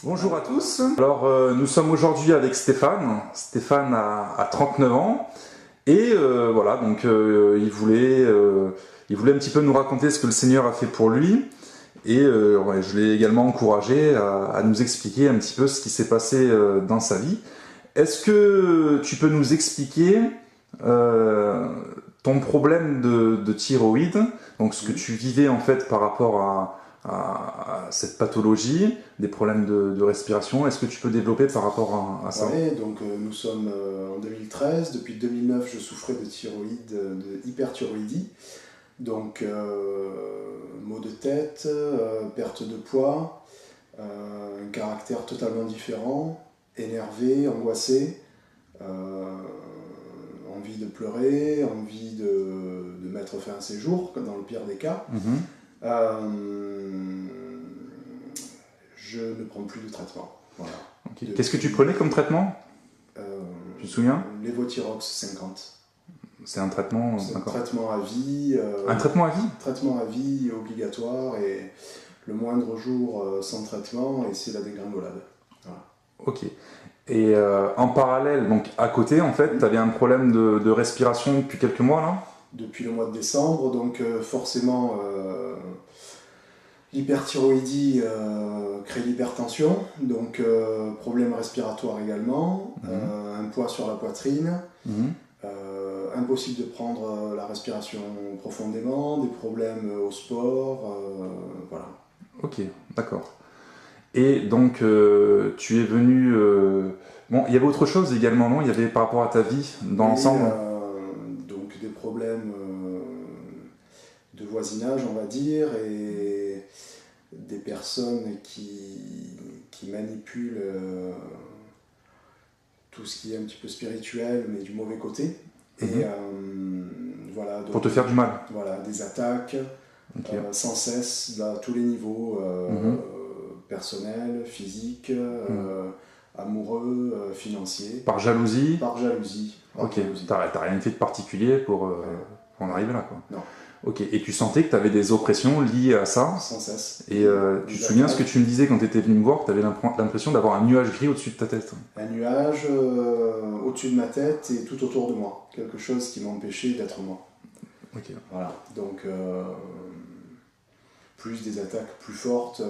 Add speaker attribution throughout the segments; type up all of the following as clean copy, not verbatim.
Speaker 1: Bonjour à tous. Alors nous sommes aujourd'hui avec Stéphane. Stéphane a 39 ans et voilà, donc il voulait un petit peu nous raconter ce que le Seigneur a fait pour lui et ouais, je l'ai également encouragé à nous expliquer un petit peu ce qui s'est passé dans sa vie. Est-ce que tu peux nous expliquer ton problème de thyroïde, donc ce que tu vivais en fait par rapport à cette pathologie, des problèmes de respiration. Est-ce que tu peux développer par rapport à ça?
Speaker 2: Oui, donc nous sommes en 2013. Depuis 2009, je souffrais de thyroïde, de hyperthyroïdie. Donc, maux de tête, perte de poids, un caractère totalement différent, énervé, angoissé, envie de pleurer, envie de mettre fin à ses jours, dans le pire des cas. Je ne prends plus de traitement. Voilà.
Speaker 1: Okay. Qu'est-ce que tu prenais comme traitement? Tu te souviens?
Speaker 2: Levothyrox 50.
Speaker 1: C'est un traitement,
Speaker 2: c'est un traitement à vie.
Speaker 1: Un traitement à vie?
Speaker 2: Traitement à vie obligatoire, et le moindre jour sans traitement et c'est la dégringolade. Voilà.
Speaker 1: Ok. Et en parallèle, donc à côté, en fait, tu avais un problème de respiration depuis quelques mois là?
Speaker 2: Depuis le mois de décembre, donc forcément l'hyperthyroïdie crée l'hypertension, donc problème respiratoire également, un poids sur la poitrine, impossible de prendre la respiration profondément, des problèmes au sport, voilà.
Speaker 1: Ok, d'accord. Et donc tu es venu... Bon, il y avait autre chose également, non? Il y avait par rapport à ta vie dans l'ensemble
Speaker 2: donc des problèmes de voisinage, on va dire, et des personnes qui manipulent tout ce qui est un petit peu spirituel, mais du mauvais côté. Et voilà. Donc,
Speaker 1: pour te faire du mal.
Speaker 2: Voilà, des attaques, sans cesse, à tous les niveaux, personnel, physique, amoureux, financier.
Speaker 1: Par jalousie?
Speaker 2: Par jalousie.
Speaker 1: Ok, t'as rien fait de particulier pour en arriver là, quoi.
Speaker 2: Non.
Speaker 1: Ok, et tu sentais que tu avais des oppressions liées à ça?
Speaker 2: Sans cesse.
Speaker 1: Et tu te souviens ce que tu me disais quand tu étais venu me voir, que tu avais l'impression d'avoir un nuage gris au-dessus de ta tête?
Speaker 2: Un nuage au-dessus de ma tête et tout autour de moi. Quelque chose qui m'empêchait d'être moi.
Speaker 1: Ok.
Speaker 2: Voilà, donc plus des attaques plus fortes,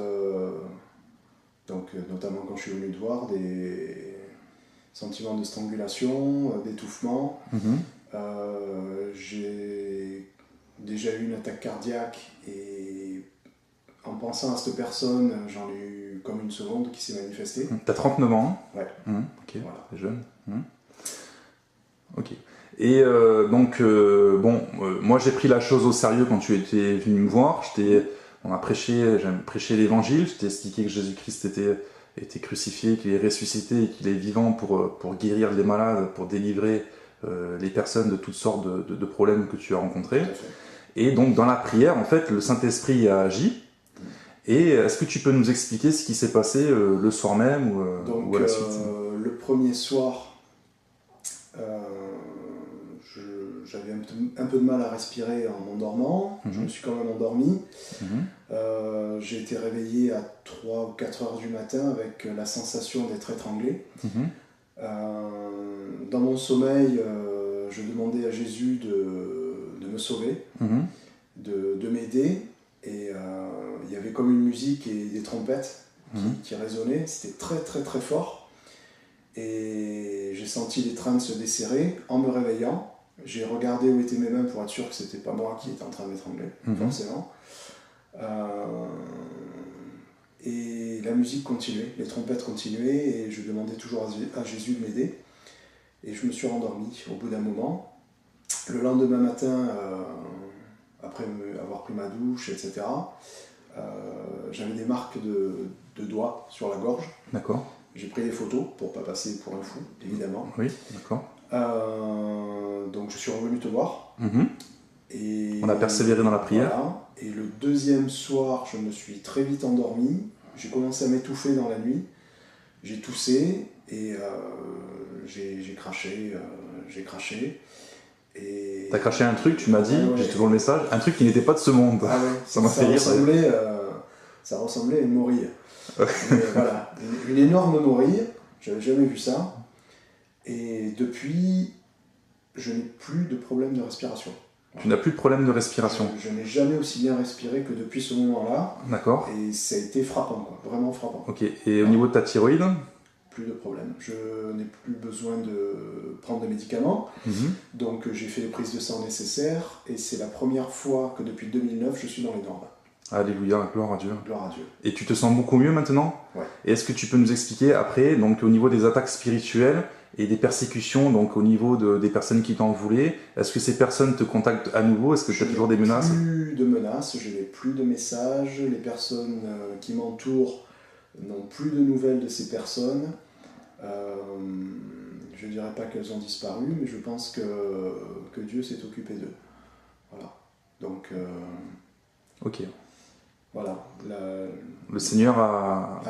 Speaker 2: donc notamment quand je suis venu te voir, des sentiments de strangulation, d'étouffement. J'ai déjà eu une attaque cardiaque et en pensant à cette personne, j'en ai eu comme une seconde qui s'est manifestée.
Speaker 1: T'as 39 ans?
Speaker 2: Ouais.
Speaker 1: Ok,
Speaker 2: voilà.
Speaker 1: T'es jeune. Ok. Et moi j'ai pris la chose au sérieux quand tu étais venu me voir. J'ai prêché l'évangile, je t'ai expliqué que Jésus-Christ était crucifié, qu'il est ressuscité et qu'il est vivant pour guérir les malades, pour délivrer les personnes de toutes sortes de problèmes que tu as rencontrés. Et donc dans la prière, en fait, le Saint-Esprit a agi. Et est-ce que tu peux nous expliquer ce qui s'est passé le soir même ou à la suite?
Speaker 2: Le premier soir, j'avais un peu de mal à respirer en m'endormant. Je me suis quand même endormi. J'ai été réveillé à 3 ou 4 heures du matin avec la sensation d'être étranglé. Dans mon sommeil, je demandais à Jésus de me sauver, de m'aider. Et il y avait comme une musique et des trompettes qui résonnaient. C'était très très très fort. Et j'ai senti les trains se desserrer. En me réveillant, j'ai regardé où étaient mes mains pour être sûr que c'était pas moi qui était en train de m'étrangler, forcément. Et la musique continuait, les trompettes continuaient, et je demandais toujours à Jésus de m'aider. Et je me suis rendormi au bout d'un moment. Le lendemain matin, après avoir pris ma douche, etc., j'avais des marques de doigts sur la gorge.
Speaker 1: D'accord.
Speaker 2: J'ai pris des photos pour ne pas passer pour un fou, évidemment.
Speaker 1: Oui, d'accord.
Speaker 2: Donc je suis revenu te voir. Et
Speaker 1: on a persévéré dans la prière.
Speaker 2: Voilà. Et le deuxième soir, je me suis très vite endormi. J'ai commencé à m'étouffer dans la nuit. J'ai toussé et j'ai craché. Et...
Speaker 1: T'as craché un truc, tu m'as dit, j'ai toujours le message, un truc qui n'était pas de ce monde.
Speaker 2: Ah ouais,
Speaker 1: ça m'a fait rire.
Speaker 2: Ça ça ressemblait à une morille. Mais voilà, une énorme morille, j'avais jamais vu ça. Et depuis, je n'ai plus de problème de respiration.
Speaker 1: Tu n'as plus de problème de respiration.
Speaker 2: Je n'ai jamais aussi bien respiré que depuis ce moment-là.
Speaker 1: D'accord.
Speaker 2: Et ça a été frappant, quoi, vraiment frappant.
Speaker 1: Ok, et au niveau de ta thyroïde?
Speaker 2: Plus de problème. Je n'ai plus besoin de prendre de médicaments. Donc j'ai fait les prises de sang nécessaires et c'est la première fois que depuis 2009 je suis dans les normes.
Speaker 1: Alléluia, gloire à Dieu.
Speaker 2: Gloire à Dieu.
Speaker 1: Et tu te sens beaucoup mieux maintenant?
Speaker 2: Ouais.
Speaker 1: Et est-ce que tu peux nous expliquer après, donc au niveau des attaques spirituelles et des persécutions, donc au niveau des personnes qui t'en voulaient, est-ce que ces personnes te contactent à nouveau? Est-ce que tu as toujours des menaces?
Speaker 2: Je n'ai plus de menaces, je n'ai plus de messages, les personnes qui m'entourent n'ont plus de nouvelles de ces personnes. Je ne dirais pas qu'elles ont disparu, mais je pense que Dieu s'est occupé d'eux. Voilà. Donc,
Speaker 1: ok.
Speaker 2: Voilà.
Speaker 1: Le Seigneur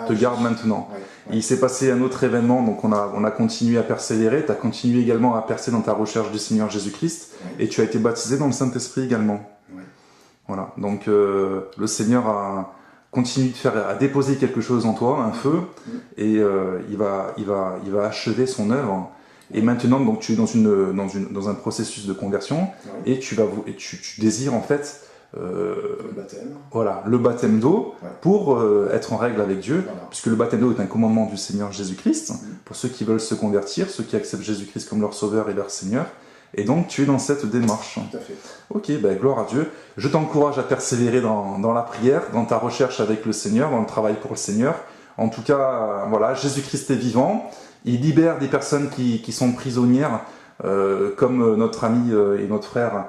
Speaker 1: te garde maintenant.
Speaker 2: Ouais.
Speaker 1: Il s'est passé un autre événement, donc on a continué à persévérer. Tu as continué également à percer dans ta recherche du Seigneur Jésus-Christ, et tu as été baptisé dans le Saint-Esprit également.
Speaker 2: Ouais.
Speaker 1: Voilà. Donc le Seigneur a continue à déposer quelque chose en toi, un feu, et il va achever son œuvre. Et maintenant, donc, tu es dans un processus de conversion, et tu désires en fait
Speaker 2: le baptême.
Speaker 1: Voilà, le baptême d'eau pour être en règle avec Dieu, puisque le baptême d'eau est un commandement du Seigneur Jésus-Christ pour ceux qui veulent se convertir, ceux qui acceptent Jésus-Christ comme leur sauveur et leur Seigneur. Et donc, tu es dans cette démarche.
Speaker 2: Tout à fait.
Speaker 1: Ok, ben, gloire à Dieu. Je t'encourage à persévérer dans la prière, dans ta recherche avec le Seigneur, dans le travail pour le Seigneur. En tout cas, voilà, Jésus-Christ est vivant. Il libère des personnes qui sont prisonnières, comme notre ami et notre frère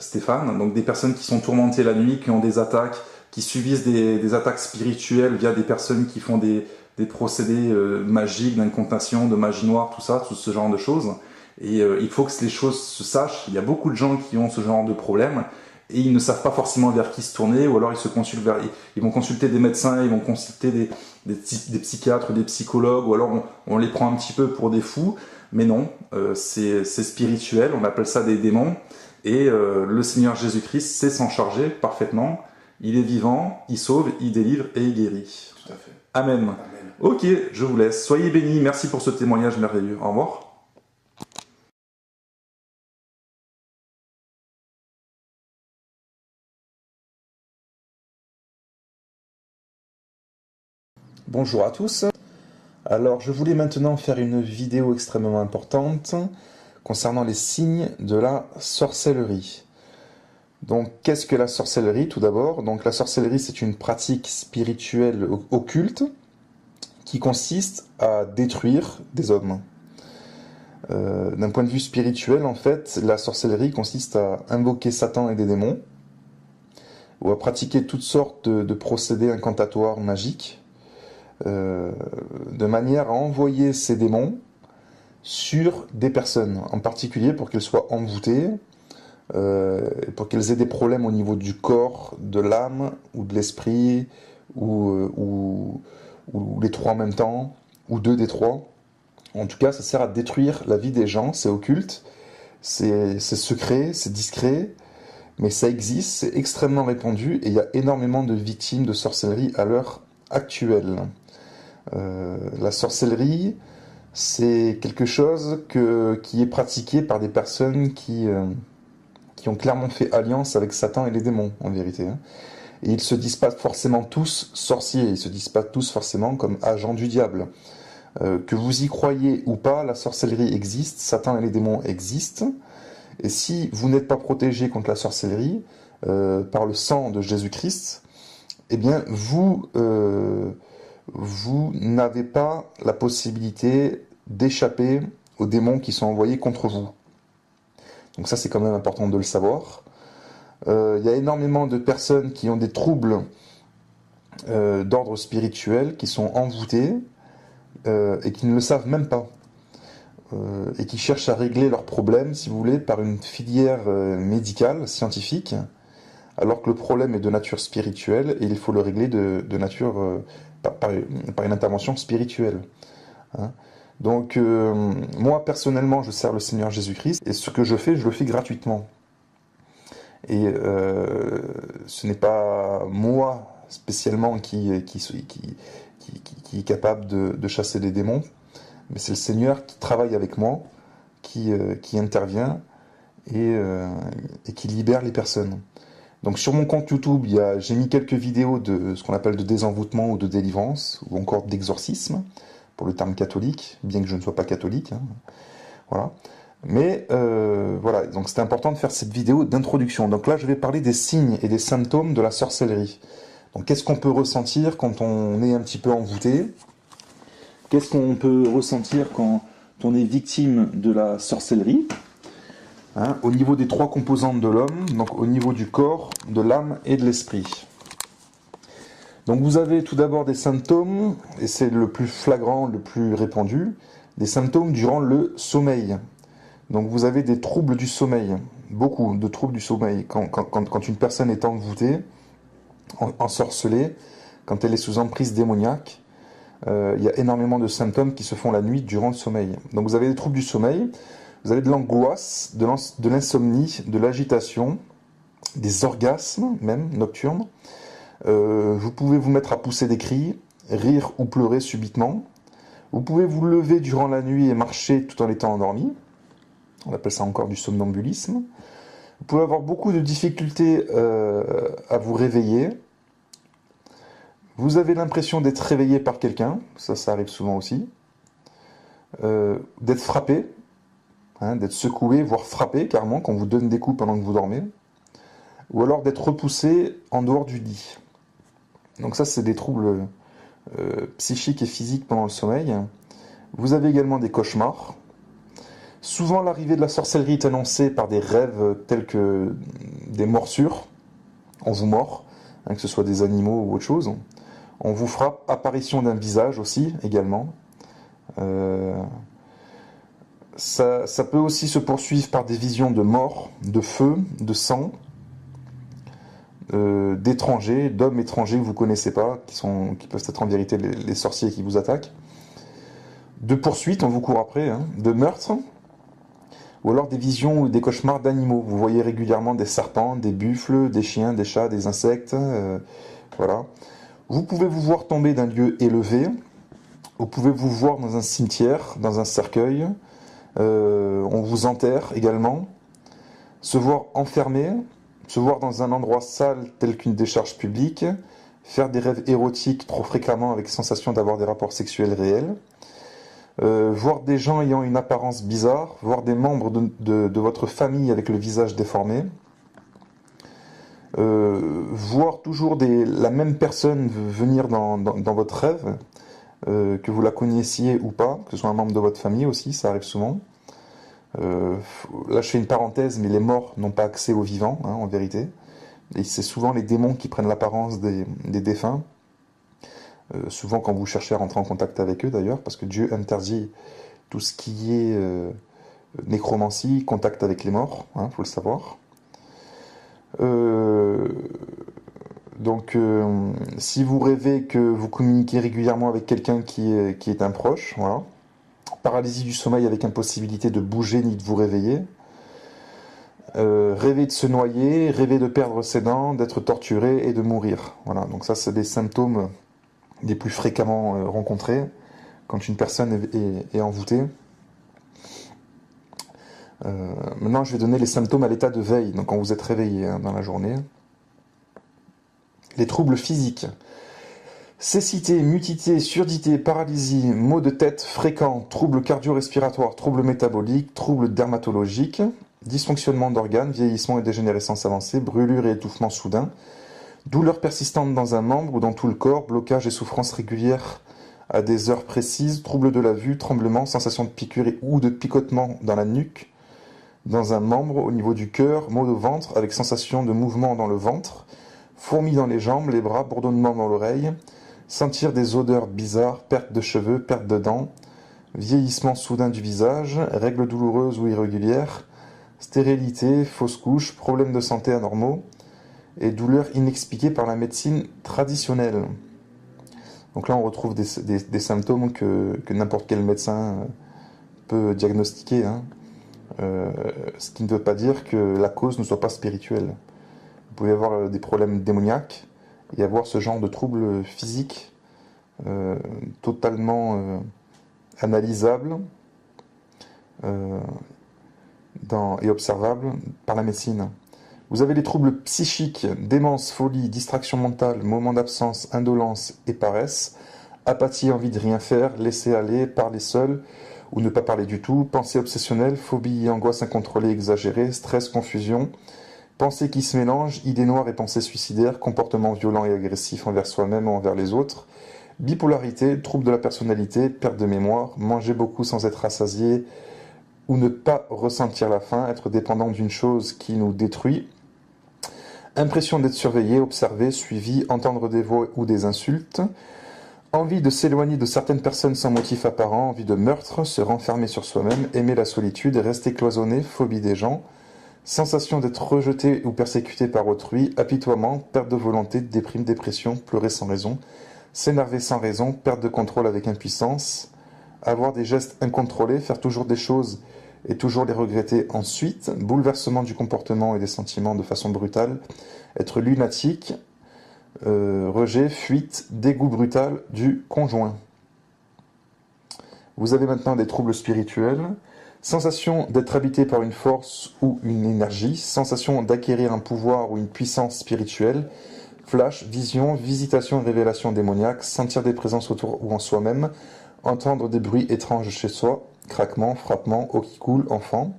Speaker 1: Stéphane. Donc, des personnes qui sont tourmentées la nuit, qui ont des attaques, qui subissent des attaques spirituelles via des personnes qui font des procédés magiques, d'incantation, de magie noire, tout ça, tout ce genre de choses. Et il faut que les choses se sachent. Il y a beaucoup de gens qui ont ce genre de problème et ils ne savent pas forcément vers qui se tourner, ou alors ils vont consulter des médecins, ils vont consulter des psychiatres, des psychologues, ou alors on les prend un petit peu pour des fous. Mais non, c'est spirituel, on appelle ça des démons. Et le Seigneur Jésus-Christ sait s'en charger parfaitement. Il est vivant, il sauve, il délivre et il guérit.
Speaker 2: Tout à fait.
Speaker 1: Amen.
Speaker 2: Amen.
Speaker 1: Ok, je vous laisse. Soyez bénis. Merci pour ce témoignage merveilleux. Au revoir. Bonjour à tous. Alors, je voulais maintenant faire une vidéo extrêmement importante concernant les signes de la sorcellerie. Donc, qu'est-ce que la sorcellerie, tout d'abord? Donc, la sorcellerie, c'est une pratique spirituelle occulte qui consiste à détruire des hommes. D'un point de vue spirituel, en fait, la sorcellerie consiste à invoquer Satan et des démons, ou à pratiquer toutes sortes de procédés incantatoires magiques, de manière à envoyer ces démons sur des personnes, en particulier pour qu'elles soient envoûtées, pour qu'elles aient des problèmes au niveau du corps, de l'âme ou de l'esprit, ou les trois en même temps, ou deux des trois. En tout cas, ça sert à détruire la vie des gens, c'est occulte, c'est secret, c'est discret, mais ça existe, c'est extrêmement répandu, et il y a énormément de victimes de sorcellerie à l'heure actuelle. La sorcellerie, c'est quelque chose qui est pratiqué par des personnes qui ont clairement fait alliance avec Satan et les démons, en vérité. Et ils ne se disent pas forcément tous sorciers, ils ne se disent pas tous forcément comme agents du diable. Que vous y croyez ou pas, la sorcellerie existe, Satan et les démons existent. Et si vous n'êtes pas protégé contre la sorcellerie par le sang de Jésus-Christ, eh bien vous n'avez pas la possibilité d'échapper aux démons qui sont envoyés contre vous. Donc ça, c'est quand même important de le savoir. Il y a énormément de personnes qui ont des troubles d'ordre spirituel, qui sont envoûtées et qui ne le savent même pas. Et qui cherchent à régler leurs problèmes, si vous voulez, par une filière médicale, scientifique, alors que le problème est de nature spirituelle et il faut le régler de nature... par une intervention spirituelle. Donc, moi, personnellement, je sers le Seigneur Jésus-Christ, et ce que je le fais gratuitement. Et ce n'est pas moi spécialement qui est capable de chasser les démons, mais c'est le Seigneur qui travaille avec moi, qui intervient et qui libère les personnes. Donc sur mon compte YouTube, j'ai mis quelques vidéos de ce qu'on appelle de désenvoûtement ou de délivrance, ou encore d'exorcisme, pour le terme catholique, bien que je ne sois pas catholique. Hein. Voilà. Mais voilà, donc c'était important de faire cette vidéo d'introduction. Donc là, je vais parler des signes et des symptômes de la sorcellerie. Donc qu'est-ce qu'on peut ressentir quand on est un petit peu envoûté? Qu'est-ce qu'on peut ressentir quand on est victime de la sorcellerie? Hein, au niveau des 3 composantes de l'homme, donc au niveau du corps, de l'âme et de l'esprit. Donc vous avez tout d'abord des symptômes, et c'est le plus flagrant, le plus répandu, des symptômes durant le sommeil. Donc vous avez des troubles du sommeil, beaucoup de troubles du sommeil. Quand une personne est envoûtée, ensorcelée, quand elle est sous emprise démoniaque, il y a énormément de symptômes qui se font la nuit durant le sommeil. Donc vous avez des troubles du sommeil, vous avez de l'angoisse, de l'insomnie, de l'agitation, des orgasmes même nocturnes. Vous pouvez vous mettre à pousser des cris, rire ou pleurer subitement. Vous pouvez vous lever durant la nuit et marcher tout en étant endormi. On appelle ça encore du somnambulisme. Vous pouvez avoir beaucoup de difficultés à vous réveiller. Vous avez l'impression d'être réveillé par quelqu'un, ça arrive souvent aussi. D'être frappé, hein, d'être secoué, voire frappé carrément, quand on vous donne des coups pendant que vous dormez. Ou alors d'être repoussé en dehors du lit. Donc ça, c'est des troubles psychiques et physiques pendant le sommeil. Vous avez également des cauchemars. Souvent, l'arrivée de la sorcellerie est annoncée par des rêves tels que des morsures. On vous mord, hein, que ce soit des animaux ou autre chose. On vous frappe, apparition d'un visage aussi, également. Ça peut aussi se poursuivre par des visions de mort, de feu, de sang, d'étrangers, d'hommes étrangers que vous ne connaissez pas, qui peuvent être en vérité les sorciers qui vous attaquent. De poursuites, on vous court après, hein, de meurtres, ou alors des visions ou des cauchemars d'animaux. Vous voyez régulièrement des serpents, des buffles, des chiens, des chats, des insectes, voilà. Vous pouvez vous voir tomber d'un lieu élevé, vous pouvez vous voir dans un cimetière, dans un cercueil, on vous enterre également, se voir enfermé, se voir dans un endroit sale tel qu'une décharge publique, faire des rêves érotiques trop fréquemment avec sensation d'avoir des rapports sexuels réels, voir des gens ayant une apparence bizarre, voir des membres de votre famille avec le visage déformé, voir toujours la même personne venir dans votre rêve, que vous la connaissiez ou pas, que ce soit un membre de votre famille aussi, ça arrive souvent. Là je fais une parenthèse, mais les morts n'ont pas accès aux vivants, hein, en vérité. Et c'est souvent les démons qui prennent l'apparence des défunts. Souvent quand vous cherchez à rentrer en contact avec eux d'ailleurs, parce que Dieu interdit tout ce qui est nécromancie, contact avec les morts, hein, faut le savoir. Donc si vous rêvez que vous communiquez régulièrement avec quelqu'un qui est un proche, voilà. Paralysie du sommeil avec impossibilité de bouger ni de vous réveiller. Rêver de se noyer, rêver de perdre ses dents, d'être torturé et de mourir. Voilà, donc ça c'est des symptômes les plus fréquemment rencontrés quand une personne est envoûtée. Maintenant je vais donner les symptômes à l'état de veille, donc quand vous êtes réveillé, hein, dans la journée. Les troubles physiques. Cécité, mutité, surdité, paralysie, maux de tête fréquents, troubles cardio-respiratoires, troubles métaboliques, troubles dermatologiques, dysfonctionnement d'organes, vieillissement et dégénérescence avancée, brûlure et étouffement soudain, douleurs persistantes dans un membre ou dans tout le corps, blocage et souffrance régulière à des heures précises, troubles de la vue, tremblements, sensation de piqûre ou de picotement dans la nuque, dans un membre, au niveau du cœur, maux au ventre avec sensation de mouvement dans le ventre, fourmis dans les jambes, les bras, bourdonnement dans l'oreille, sentir des odeurs bizarres, perte de cheveux, perte de dents, vieillissement soudain du visage, règles douloureuses ou irrégulières, stérilité, fausse couche, problèmes de santé anormaux et douleurs inexpliquées par la médecine traditionnelle. Donc là on retrouve des symptômes que n'importe quel médecin peut diagnostiquer, hein. Ce qui ne veut pas dire que la cause ne soit pas spirituelle. Vous pouvez avoir des problèmes démoniaques et avoir ce genre de troubles physiques totalement analysables et observables par la médecine. Vous avez les troubles psychiques, démence, folie, distraction mentale, moments d'absence, indolence et paresse, apathie, envie de rien faire, laisser aller, parler seul ou ne pas parler du tout, pensée obsessionnelle, phobie et angoisse incontrôlée exagérée, stress, confusion, pensées qui se mélangent, idées noires et pensées suicidaires, comportements violents et agressifs envers soi-même ou envers les autres, bipolarité, troubles de la personnalité, perte de mémoire, manger beaucoup sans être rassasié ou ne pas ressentir la faim, être dépendant d'une chose qui nous détruit, impression d'être surveillé, observé, suivi, entendre des voix ou des insultes, envie de s'éloigner de certaines personnes sans motif apparent, envie de meurtre, se renfermer sur soi-même, aimer la solitude et rester cloisonné, phobie des gens, sensation d'être rejeté ou persécuté par autrui, apitoiement, perte de volonté, déprime, dépression, pleurer sans raison, s'énerver sans raison, perte de contrôle avec impuissance, avoir des gestes incontrôlés, faire toujours des choses et toujours les regretter ensuite, bouleversement du comportement et des sentiments de façon brutale, être lunatique, rejet, fuite, dégoût brutal du conjoint. Vous avez maintenant des troubles spirituels, sensation d'être habité par une force ou une énergie, sensation d'acquérir un pouvoir ou une puissance spirituelle, flash, vision, visitation, révélation démoniaque, sentir des présences autour ou en soi-même, entendre des bruits étranges chez soi, craquement, frappement, eau qui coule, enfant.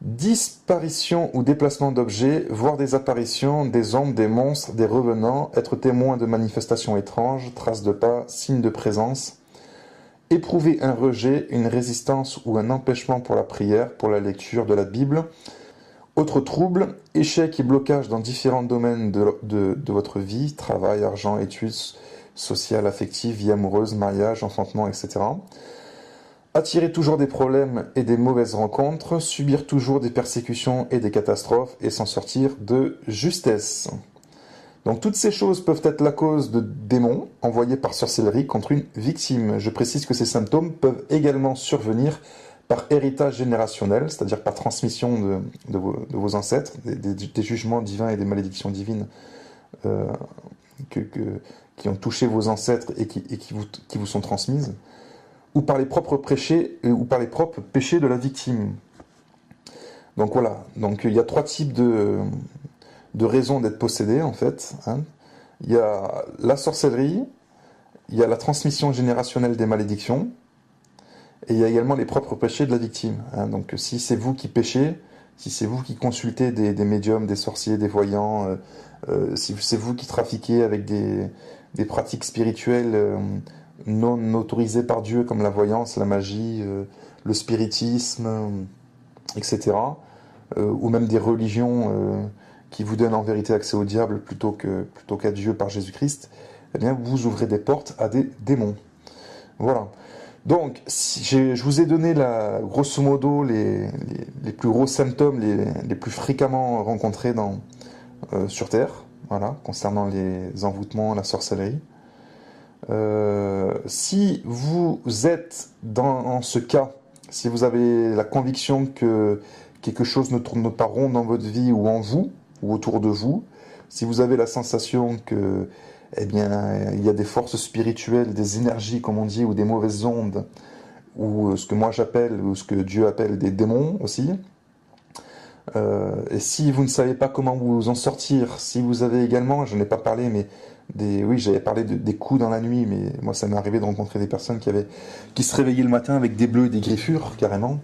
Speaker 1: Disparition ou déplacement d'objets, voir des apparitions, des ombres, des monstres, des revenants, être témoin de manifestations étranges, traces de pas, signes de présence. Éprouver un rejet, une résistance ou un empêchement pour la prière, pour la lecture de la Bible. Autres troubles, échecs et blocages dans différents domaines de votre vie, travail, argent, études, sociales, affectives, vie amoureuse, mariage, enfantement, etc. Attirer toujours des problèmes et des mauvaises rencontres, subir toujours des persécutions et des catastrophes et s'en sortir de justesse. Donc toutes ces choses peuvent être la cause de démons envoyés par sorcellerie contre une victime. Je précise que ces symptômes peuvent également survenir par héritage générationnel, c'est-à-dire par transmission de vos ancêtres, des jugements divins et des malédictions divines qui ont touché vos ancêtres et qui vous sont transmises, ou par les propres péchés de la victime. Donc voilà, donc il y a 3 types de raisons d'être possédé en fait. Il y a la sorcellerie, il y a la transmission générationnelle des malédictions, et il y a également les propres péchés de la victime. Donc si c'est vous qui péchez, si c'est vous qui consultez des médiums, des sorciers, des voyants, si c'est vous qui trafiquez avec des pratiques spirituelles non autorisées par Dieu, comme la voyance, la magie, le spiritisme, etc., ou même des religions qui vous donnent en vérité accès au diable plutôt qu'à Dieu par Jésus-Christ, eh bien vous ouvrez des portes à des démons. Voilà. Donc, je vous ai donné grosso modo les plus gros symptômes, les plus fréquemment rencontrés sur Terre, voilà, concernant les envoûtements, la sorcellerie. Si vous êtes dans ce cas, si vous avez la conviction que quelque chose ne tourne pas rond dans votre vie ou en vous, ou autour de vous, si vous avez la sensation que il y a des forces spirituelles, des énergies, comme on dit, ou des mauvaises ondes, ou ce que moi j'appelle, ou ce que Dieu appelle des démons aussi. Et si vous ne savez pas comment vous en sortir, si vous avez également, je n'en ai pas parlé, mais j'avais parlé des coups dans la nuit, mais moi ça m'est arrivé de rencontrer des personnes qui se réveillaient le matin avec des bleus et des griffures, carrément.